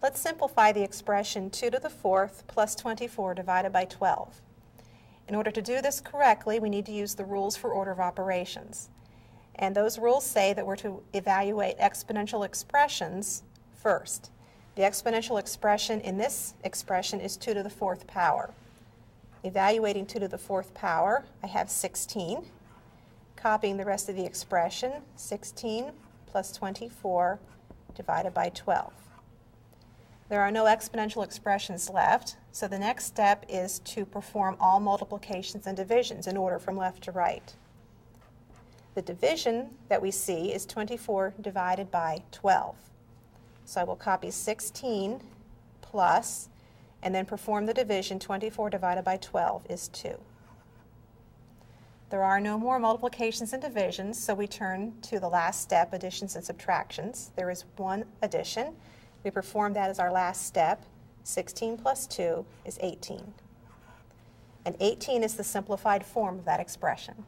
Let's simplify the expression 2 to the 4th plus 24 divided by 12. In order to do this correctly, we need to use the rules for order of operations. And those rules say that we're to evaluate exponential expressions first. The exponential expression in this expression is 2 to the 4th power. Evaluating 2 to the 4th power, I have 16. Copying the rest of the expression, 16 plus 24 divided by 12. There are no exponential expressions left, so the next step is to perform all multiplications and divisions in order from left to right. The division that we see is 24 divided by 12. So I will copy 16 plus, and then perform the division. 24 divided by 12 is 2. There are no more multiplications and divisions, so we turn to the last step, additions and subtractions. There is one addition. We perform that as our last step. 16 plus 2 is 18. And 18 is the simplified form of that expression.